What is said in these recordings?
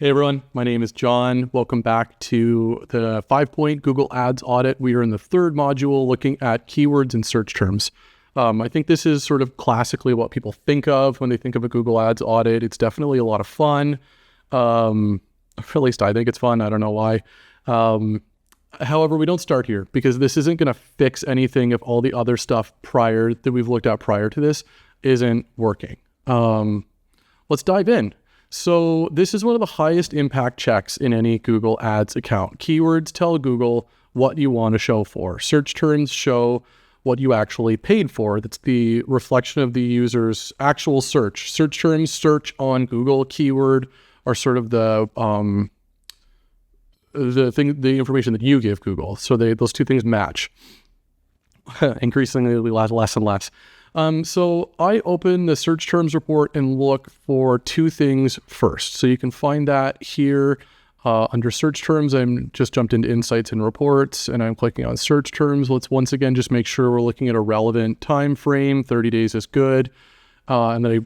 Hey everyone, my name is John. Welcome back to the 5-point Google Ads audit. We are in the third module looking at keywords and search terms. I think this is sort of classically what people think of when they think of a Google Ads audit. It's definitely a lot of fun. At least I think it's fun. I don't know why. However, we don't start here because this isn't going to fix anything if all the other stuff that we've looked at prior to this isn't working. Let's dive in. So this is one of the highest impact checks in any Google Ads account. Keywords tell Google what you want to show for. Search terms show what you actually paid for. That's the reflection of the user's actual search. Search terms search on Google. Keyword are sort of the information that you give Google. So those two things match. Increasingly less and less. So I open the search terms report and look for two things first. So you can find that here under search terms. I'm just jumped into insights and reports and I'm clicking on search terms. Let's once again just make sure we're looking at a relevant time frame. 30 days is good. And then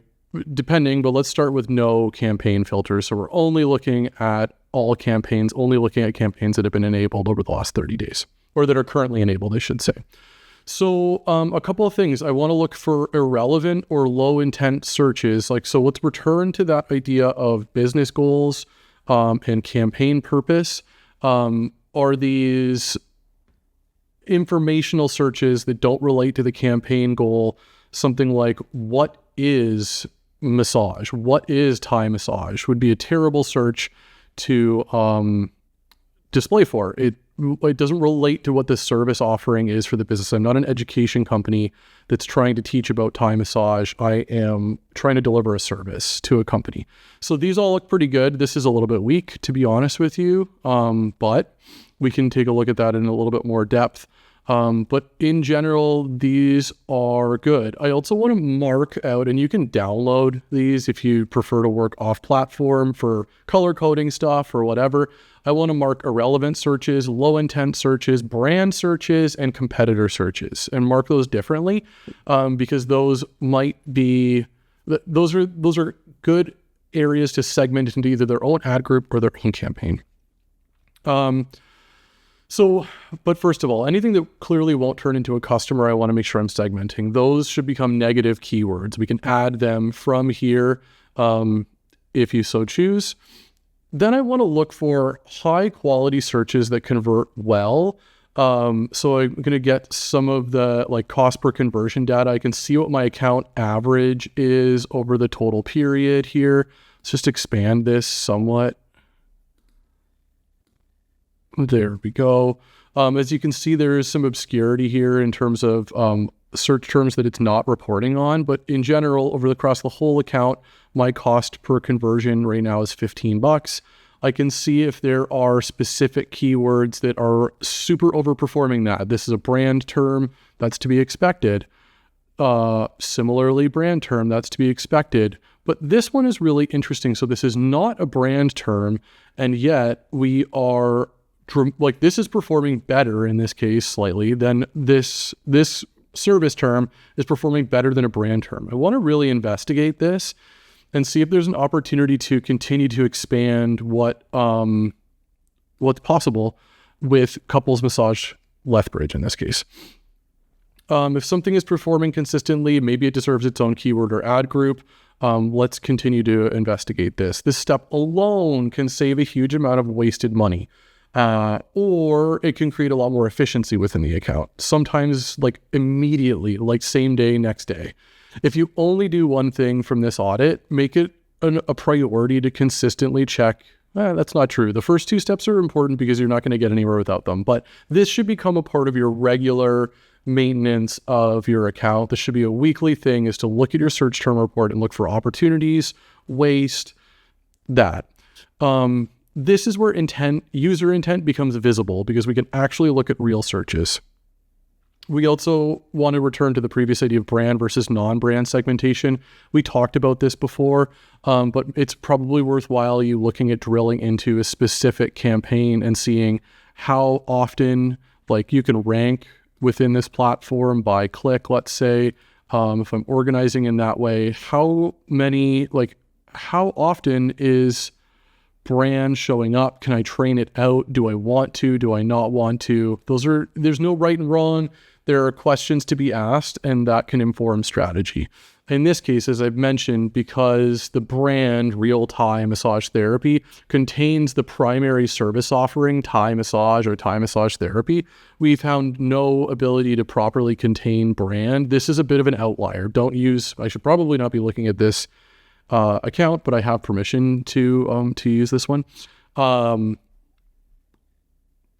but let's start with no campaign filters. So we're only looking at all campaigns, only looking at campaigns that have been enabled over the last 30 days or that are currently enabled, I should say. So a couple of things. I want to look for irrelevant or low intent searches. So let's return to that idea of business goals and campaign purpose. Are these informational searches that don't relate to the campaign goal? Something like, what is massage? What is Thai massage? Would be a terrible search to display for. It doesn't relate to what the service offering is for the business. I'm not an education company that's trying to teach about Thai massage. I am trying to deliver a service to a company. So these all look pretty good. This is a little bit weak, to be honest with you, but we can take a look at that in a little bit more depth. But in general, these are good. I also want to mark out, and you can download these if you prefer to work off platform for color coding stuff or whatever. I want to mark irrelevant searches, low intent searches, brand searches, and competitor searches, and mark those differently because those are good areas to segment into either their own ad group or their own campaign. But first of all, anything that clearly won't turn into a customer, I want to make sure I'm segmenting. Those should become negative keywords. We can add them from here if you so choose. Then I want to look for high quality searches that convert well. So I'm going to get some of the cost per conversion data. I can see what my account average is over the total period here. Let's just expand this somewhat. There we go. As you can see, there is some obscurity here in terms of search terms that it's not reporting on. But in general, across the whole account, my cost per conversion right now is $15. I can see if there are specific keywords that are super overperforming that. This is a brand term, that's to be expected. Similarly, brand term, that's to be expected. But this one is really interesting. So this is not a brand term, and yet we are this is performing better in this case slightly than this service term is performing better than a brand term. I want to really investigate this and see if there's an opportunity to continue to expand what's possible with Couples Massage Lethbridge in this case. If something is performing consistently, maybe it deserves its own keyword or ad group. Let's continue to investigate this. This step alone can save a huge amount of wasted money. Or it can create a lot more efficiency within the account. Sometimes immediately, same day, next day. If you only do one thing from this audit, make it a priority to consistently check. That's not true. The first two steps are important because you're not going to get anywhere without them. But this should become a part of your regular maintenance of your account. This should be a weekly thing, is to look at your search term report and look for opportunities, waste, that. This is where user intent becomes visible because we can actually look at real searches. We also want to return to the previous idea of brand versus non-brand segmentation. We talked about this before, but it's probably worthwhile you looking at drilling into a specific campaign and seeing how often you can rank within this platform by click, let's say. If I'm organizing in that way, how often is brand showing up? Can I train it out? Do I want to? Do I not want to? There's no right and wrong. There are questions to be asked, and that can inform strategy. In this case, as I've mentioned, because the brand Real Thai Massage Therapy contains the primary service offering, Thai massage or Thai massage therapy, we found no ability to properly contain brand. This is a bit of an outlier. I should probably not be looking at this account, but I have permission to use this one.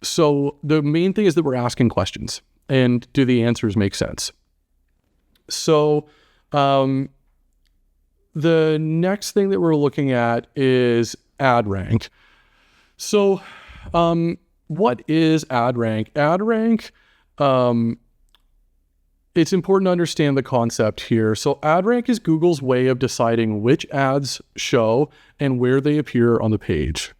So the main thing is that we're asking questions, and do the answers make sense? So the next thing that we're looking at is ad rank. So what is ad rank? Ad rank, it's important to understand the concept here. So ad rank is Google's way of deciding which ads show and where they appear on the page.